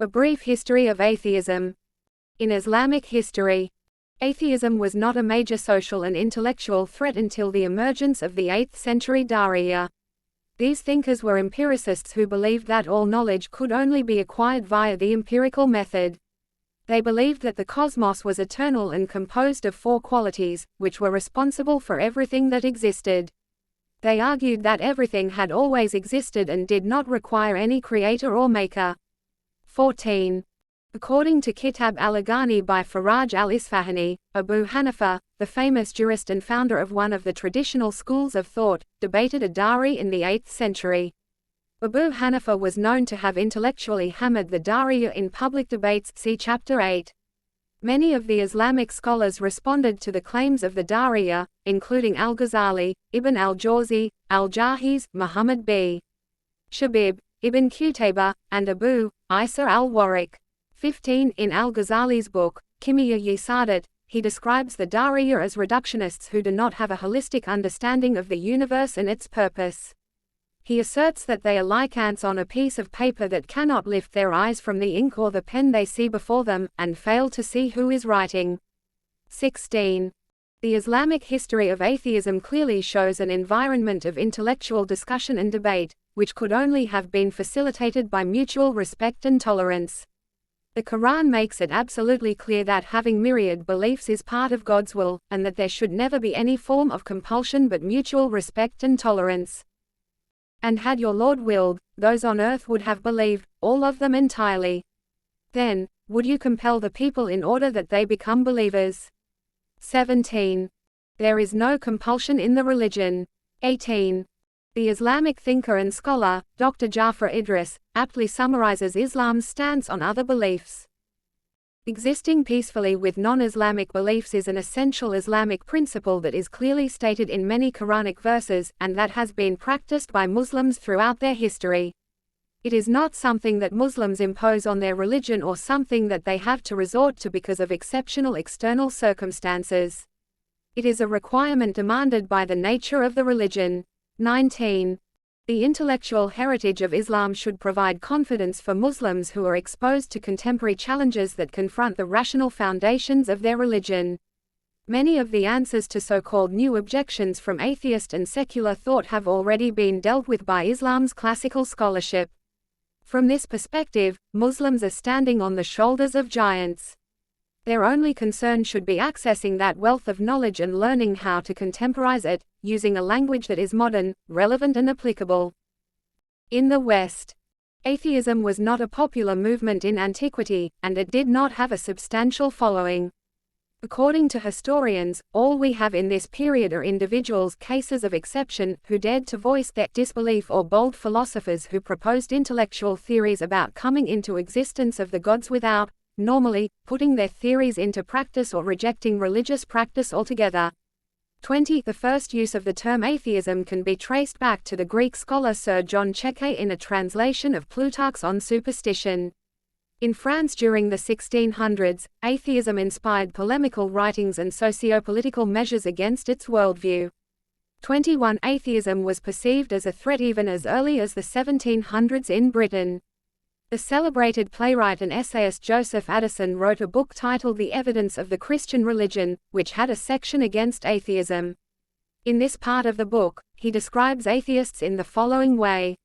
A brief history of atheism. In Islamic history, atheism was not a major social and intellectual threat until the emergence of the 8th century Dariya. These thinkers were empiricists who believed that all knowledge could only be acquired via the empirical method. They believed that the cosmos was eternal and composed of 4 qualities, which were responsible for everything that existed. They argued that everything had always existed and did not require any creator or maker. 14. According to Kitab al-Aghani by Faraj al-Isfahani, Abu Hanifa, the famous jurist and founder of one of the traditional schools of thought, debated a Dari in the 8th century. Abu Hanifa was known to have intellectually hammered the Dariya in public debates, see Chapter 8. Many of the Islamic scholars responded to the claims of the Dariya, including al-Ghazali, Ibn al-Jawzi, al-Jahiz, Muhammad b. Shabib, Ibn Qutayba, and Abu Isa al-Warraq. 15. In al-Ghazali's book, Kimiyya-i Saadat, he describes the Dariya as reductionists who do not have a holistic understanding of the universe and its purpose. He asserts that they are like ants on a piece of paper that cannot lift their eyes from the ink or the pen they see before them, and fail to see who is writing. 16. The Islamic history of atheism clearly shows an environment of intellectual discussion and debate, which could only have been facilitated by mutual respect and tolerance. The Quran makes it absolutely clear that having myriad beliefs is part of God's will, and that there should never be any form of compulsion but mutual respect and tolerance. And had your Lord willed, those on earth would have believed, all of them entirely. Then, would you compel the people in order that they become believers? 17. There is no compulsion in the religion. 18. The Islamic thinker and scholar, Dr. Jafar Idris, aptly summarizes Islam's stance on other beliefs. Existing peacefully with non-Islamic beliefs is an essential Islamic principle that is clearly stated in many Quranic verses, and that has been practiced by Muslims throughout their history. It is not something that Muslims impose on their religion or something that they have to resort to because of exceptional external circumstances. It is a requirement demanded by the nature of the religion. 19. The intellectual heritage of Islam should provide confidence for Muslims who are exposed to contemporary challenges that confront the rational foundations of their religion. Many of the answers to so-called new objections from atheist and secular thought have already been dealt with by Islam's classical scholarship. From this perspective, Muslims are standing on the shoulders of giants. Their only concern should be accessing that wealth of knowledge and learning how to contemporize it, using a language that is modern, relevant and applicable. In the West, atheism was not a popular movement in antiquity, and it did not have a substantial following. According to historians, all we have in this period are individuals, cases of exception, who dared to voice their disbelief, or bold philosophers who proposed intellectual theories about coming into existence of the gods without, normally, putting their theories into practice or rejecting religious practice altogether. 20. The first use of the term atheism can be traced back to the Greek scholar Sir John Cheke in a translation of Plutarch's On Superstition. In France during the 1600s, atheism inspired polemical writings and socio-political measures against its worldview. 21. Atheism was perceived as a threat even as early as the 1700s in Britain. The celebrated playwright and essayist Joseph Addison wrote a book titled The Evidence of the Christian Religion, which had a section against atheism. In this part of the book, he describes atheists in the following way.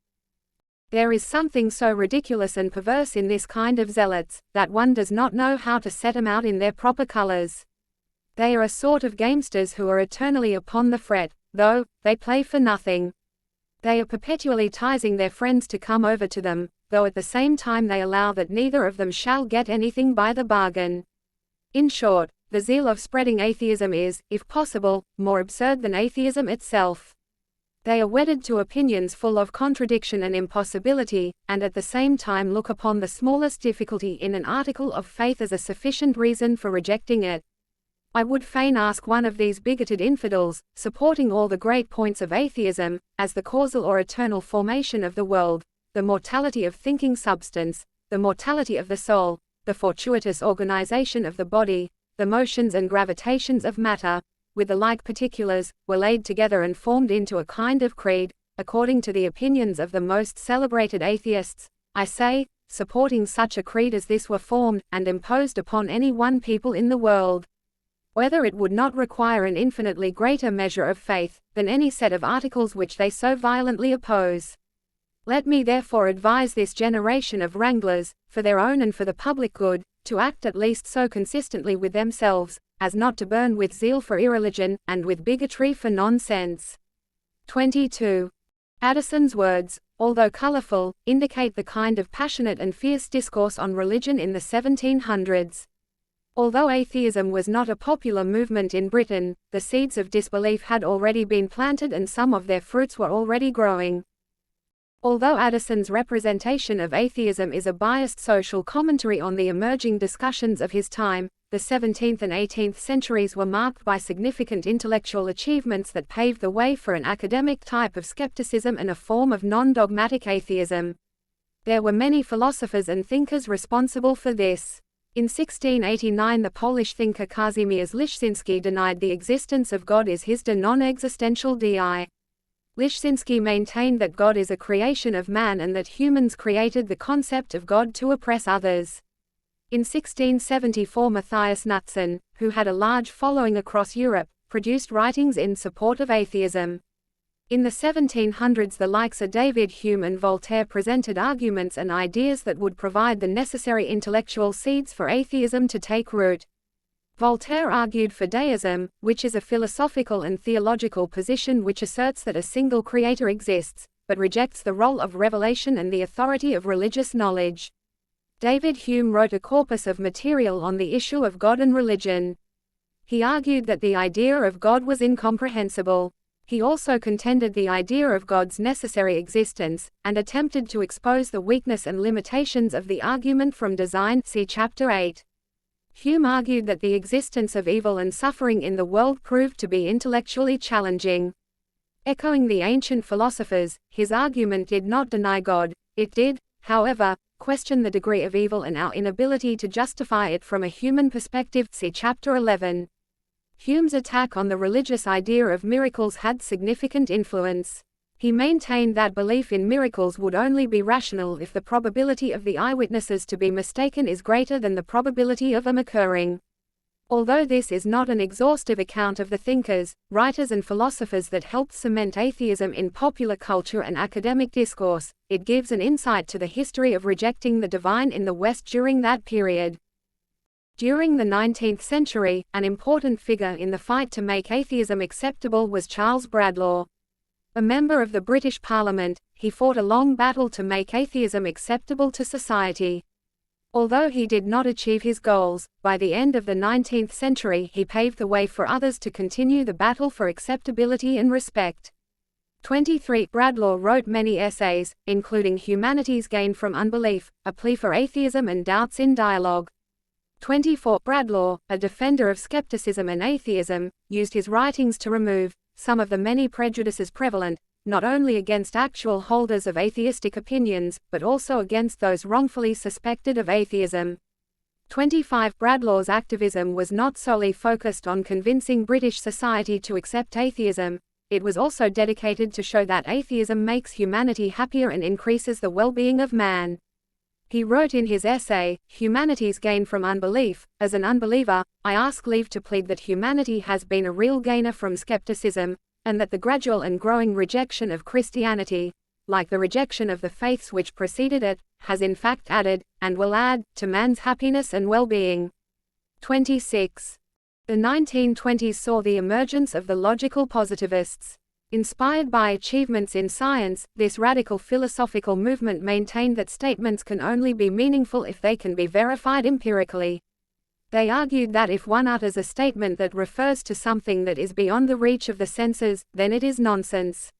There is something so ridiculous and perverse in this kind of zealots, that one does not know how to set them out in their proper colors. They are a sort of gamesters who are eternally upon the fret, though they play for nothing. They are perpetually teasing their friends to come over to them, though at the same time they allow that neither of them shall get anything by the bargain. In short, the zeal of spreading atheism is, if possible, more absurd than atheism itself. They are wedded to opinions full of contradiction and impossibility, and at the same time look upon the smallest difficulty in an article of faith as a sufficient reason for rejecting it. I would fain ask one of these bigoted infidels, supporting all the great points of atheism, as the causal or eternal formation of the world, the mortality of thinking substance, the mortality of the soul, the fortuitous organization of the body, the motions and gravitations of matter, with the like particulars, were laid together and formed into a kind of creed, according to the opinions of the most celebrated atheists. I say, supporting such a creed as this were formed and imposed upon any one people in the world. Whether it would not require an infinitely greater measure of faith than any set of articles which they so violently oppose. Let me therefore advise this generation of wranglers, for their own and for the public good, to act at least so consistently with themselves, as not to burn with zeal for irreligion, and with bigotry for nonsense. 22. Addison's words, although colourful, indicate the kind of passionate and fierce discourse on religion in the 1700s. Although atheism was not a popular movement in Britain, the seeds of disbelief had already been planted and some of their fruits were already growing. Although Addison's representation of atheism is a biased social commentary on the emerging discussions of his time, the 17th and 18th centuries were marked by significant intellectual achievements that paved the way for an academic type of skepticism and a form of non-dogmatic atheism. There were many philosophers and thinkers responsible for this. In 1689 the Polish thinker Kazimierz Leszczynski denied the existence of God as his de non-existential di. Leszczynski maintained that God is a creation of man and that humans created the concept of God to oppress others. In 1674 Matthias Knutzen, who had a large following across Europe, produced writings in support of atheism. In the 1700s the likes of David Hume and Voltaire presented arguments and ideas that would provide the necessary intellectual seeds for atheism to take root. Voltaire argued for deism, which is a philosophical and theological position which asserts that a single creator exists, but rejects the role of revelation and the authority of religious knowledge. David Hume wrote a corpus of material on the issue of God and religion. He argued that the idea of God was incomprehensible. He also contended the idea of God's necessary existence, and attempted to expose the weakness and limitations of the argument from design, see Chapter 8. Hume argued that the existence of evil and suffering in the world proved to be intellectually challenging. Echoing the ancient philosophers, his argument did not deny God, it did, however, question the degree of evil and our inability to justify it from a human perspective, see Chapter 11. Hume's attack on the religious idea of miracles had significant influence. He maintained that belief in miracles would only be rational if the probability of the eyewitnesses to be mistaken is greater than the probability of them occurring. Although this is not an exhaustive account of the thinkers, writers and philosophers that helped cement atheism in popular culture and academic discourse, it gives an insight to the history of rejecting the divine in the West during that period. During the 19th century, an important figure in the fight to make atheism acceptable was Charles Bradlaugh. A member of the British Parliament, he fought a long battle to make atheism acceptable to society. Although he did not achieve his goals, by the end of the 19th century he paved the way for others to continue the battle for acceptability and respect. 23. Bradlaugh wrote many essays, including Humanity's Gain from Unbelief, a plea for atheism and doubts in dialogue. 24. Bradlaugh, a defender of skepticism and atheism, used his writings to remove some of the many prejudices prevalent, not only against actual holders of atheistic opinions, but also against those wrongfully suspected of atheism. 25. Bradlaugh's activism was not solely focused on convincing British society to accept atheism, it was also dedicated to show that atheism makes humanity happier and increases the well-being of man. He wrote in his essay, Humanity's Gain from Unbelief, as an unbeliever, I ask leave to plead that humanity has been a real gainer from skepticism, and that the gradual and growing rejection of Christianity, like the rejection of the faiths which preceded it, has in fact added, and will add, to man's happiness and well-being. 26. The 1920s saw the emergence of the logical positivists. Inspired by achievements in science, this radical philosophical movement maintained that statements can only be meaningful if they can be verified empirically. They argued that if one utters a statement that refers to something that is beyond the reach of the senses, then it is nonsense.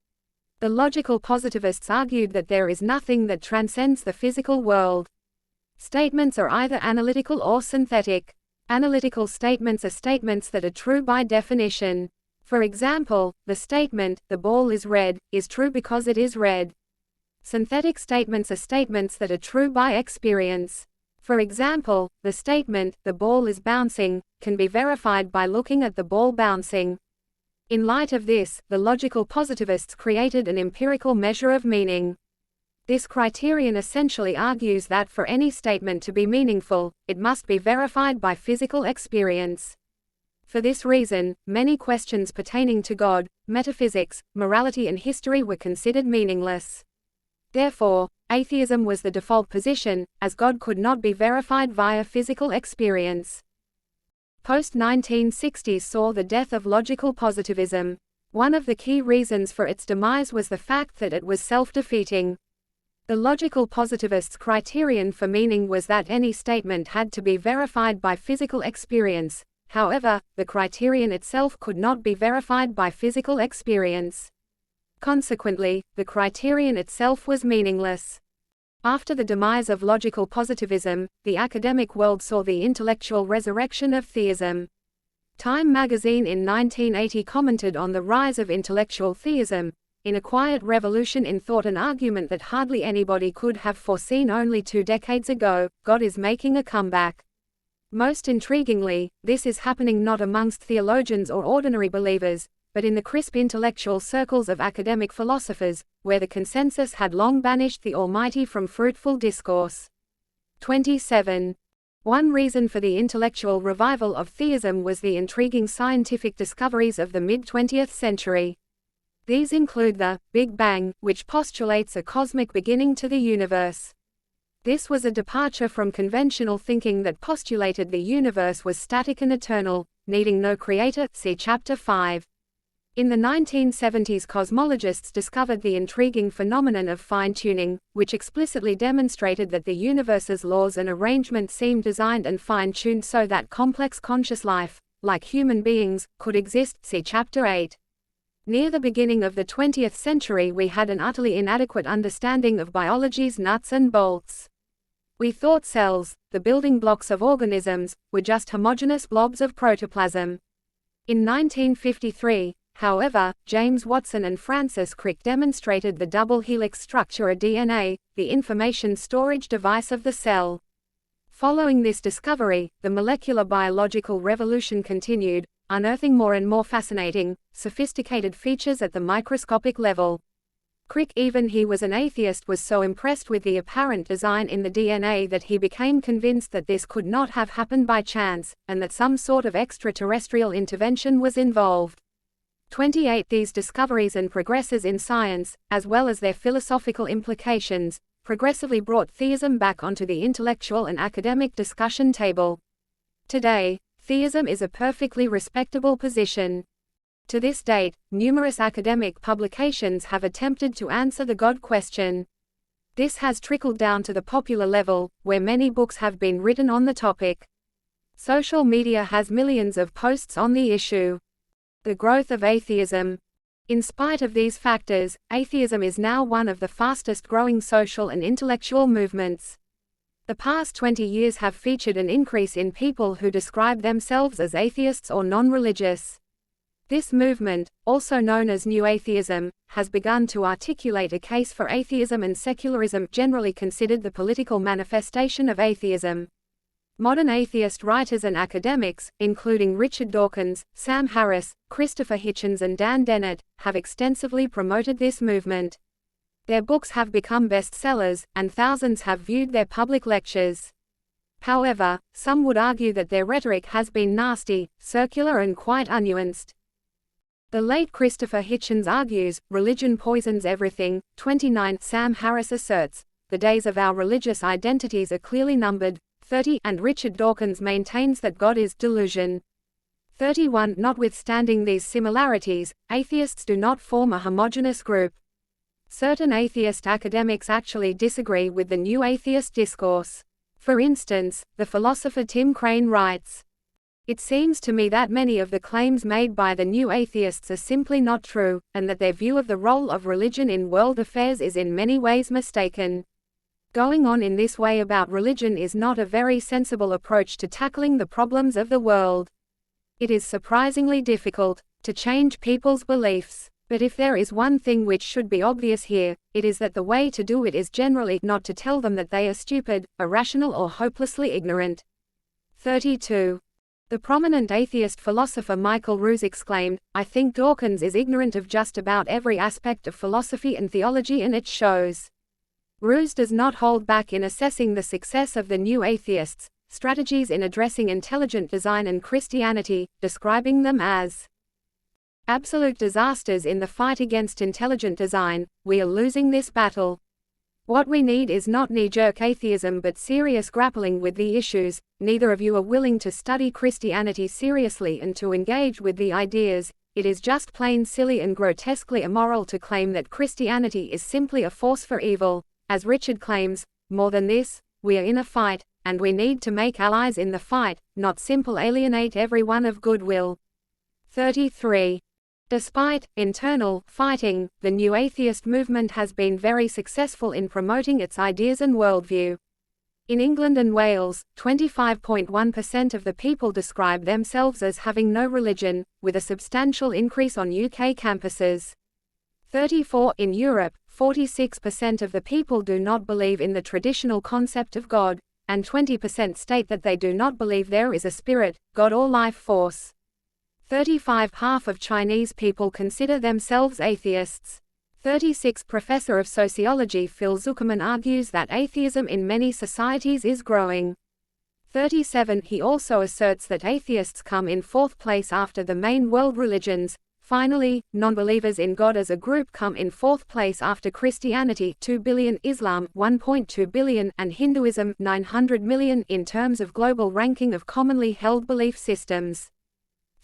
The logical positivists argued that there is nothing that transcends the physical world. Statements are either analytical or synthetic. Analytical statements are statements that are true by definition. For example, the statement, "the ball is red," is true because it is red. Synthetic statements are statements that are true by experience. For example, the statement, "the ball is bouncing," can be verified by looking at the ball bouncing. In light of this, the logical positivists created an empirical measure of meaning. This criterion essentially argues that for any statement to be meaningful, it must be verified by physical experience. For this reason, many questions pertaining to God, metaphysics, morality and history were considered meaningless. Therefore, atheism was the default position, as God could not be verified via physical experience. Post-1960s saw the death of logical positivism. One of the key reasons for its demise was the fact that it was self-defeating. The logical positivist's criterion for meaning was that any statement had to be verified by physical experience. However, the criterion itself could not be verified by physical experience. Consequently, the criterion itself was meaningless. After the demise of logical positivism, the academic world saw the intellectual resurrection of theism. Time magazine in 1980 commented on the rise of intellectual theism, in a quiet revolution in thought, an argument that hardly anybody could have foreseen only 2 decades ago. God is making a comeback. Most intriguingly, this is happening not amongst theologians or ordinary believers, but in the crisp intellectual circles of academic philosophers, where the consensus had long banished the Almighty from fruitful discourse. 27. One reason for the intellectual revival of theism was the intriguing scientific discoveries of the mid-20th century. These include the Big Bang, which postulates a cosmic beginning to the universe. This was a departure from conventional thinking that postulated the universe was static and eternal, needing no creator, see Chapter 5. In the 1970s, cosmologists discovered the intriguing phenomenon of fine-tuning, which explicitly demonstrated that the universe's laws and arrangement seemed designed and fine-tuned so that complex conscious life, like human beings, could exist, see Chapter 8. Near the beginning of the 20th century, we had an utterly inadequate understanding of biology's nuts and bolts. We thought cells, the building blocks of organisms, were just homogeneous blobs of protoplasm. In 1953, however, James Watson and Francis Crick demonstrated the double helix structure of DNA, the information storage device of the cell. Following this discovery, the molecular biological revolution continued, unearthing more and more fascinating, sophisticated features at the microscopic level. Crick, even he was an atheist, was so impressed with the apparent design in the DNA that he became convinced that this could not have happened by chance, and that some sort of extraterrestrial intervention was involved. 28. These discoveries and progresses in science, as well as their philosophical implications, progressively brought theism back onto the intellectual and academic discussion table. Today, theism is a perfectly respectable position. To this date, numerous academic publications have attempted to answer the God question. This has trickled down to the popular level, where many books have been written on the topic. Social media has millions of posts on the issue. The growth of atheism. In spite of these factors, atheism is now one of the fastest growing social and intellectual movements. The past 20 years have featured an increase in people who describe themselves as atheists or non-religious. This movement, also known as New Atheism, has begun to articulate a case for atheism and secularism, generally considered the political manifestation of atheism. Modern atheist writers and academics, including Richard Dawkins, Sam Harris, Christopher Hitchens and Dan Dennett, have extensively promoted this movement. Their books have become bestsellers, and thousands have viewed their public lectures. However, some would argue that their rhetoric has been nasty, circular and quite unnuanced. The late Christopher Hitchens argues, religion poisons everything. 29. Sam Harris asserts, the days of our religious identities are clearly numbered. 30. And Richard Dawkins maintains that God is delusion. 31. Notwithstanding these similarities, atheists do not form a homogeneous group. Certain atheist academics actually disagree with the new atheist discourse. For instance, the philosopher Tim Crane writes, "It seems to me that many of the claims made by the new atheists are simply not true, and that their view of the role of religion in world affairs is in many ways mistaken. Going on in this way about religion is not a very sensible approach to tackling the problems of the world. It is surprisingly difficult to change people's beliefs. But if there is one thing which should be obvious here, it is that the way to do it is generally not to tell them that they are stupid, irrational or hopelessly ignorant." 32. The prominent atheist philosopher Michael Ruse exclaimed, "I think Dawkins is ignorant of just about every aspect of philosophy and theology, and it shows." Ruse does not hold back in assessing the success of the new atheists' strategies in addressing intelligent design and Christianity, describing them as absolute disasters in the fight against intelligent design. We are losing this battle. What we need is not knee-jerk atheism but serious grappling with the issues. Neither of you are willing to study Christianity seriously and to engage with the ideas. It is just plain silly and grotesquely immoral to claim that Christianity is simply a force for evil. As Richard claims, more than this, we are in a fight, and we need to make allies in the fight, not simply alienate everyone of goodwill. 33. Despite internal fighting, the new atheist movement has been very successful in promoting its ideas and worldview. In England and Wales, 25.1% of the people describe themselves as having no religion, with a substantial increase on UK campuses. 34. In Europe, 46% of the people do not believe in the traditional concept of God, and 20% state that they do not believe there is a spirit, God or life force. 35. Half of Chinese people consider themselves atheists. 36. Professor of sociology Phil Zuckerman argues that atheism in many societies is growing. 37. He also asserts that atheists come in fourth place after the main world religions. Finally, non-believers in God as a group come in fourth place after Christianity 2 billion, Islam 1.2 billion, and Hinduism 900 million in terms of global ranking of commonly held belief systems.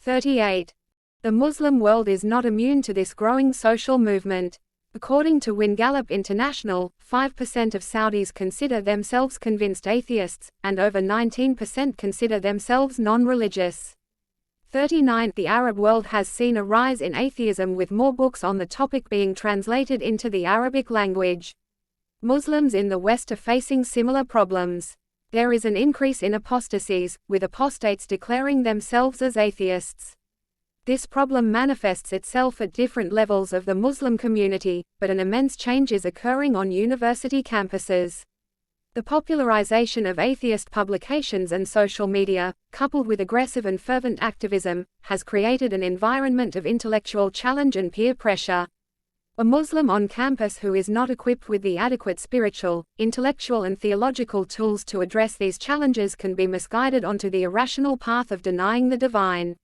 38. The Muslim world is not immune to this growing social movement. According to Win Gallup International, 5% of Saudis consider themselves convinced atheists, and over 19% consider themselves non-religious. 39. The Arab world has seen a rise in atheism with more books on the topic being translated into the Arabic language. Muslims in the West are facing similar problems. There is an increase in apostasies, with apostates declaring themselves as atheists. This problem manifests itself at different levels of the Muslim community, but an immense change is occurring on university campuses. The popularization of atheist publications and social media, coupled with aggressive and fervent activism, has created an environment of intellectual challenge and peer pressure. A Muslim on campus who is not equipped with the adequate spiritual, intellectual and theological tools to address these challenges can be misguided onto the irrational path of denying the divine.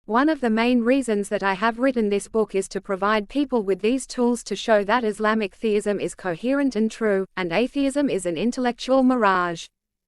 One of the main reasons that I have written this book is to provide people with these tools to show that Islamic theism is coherent and true, and atheism is an intellectual mirage.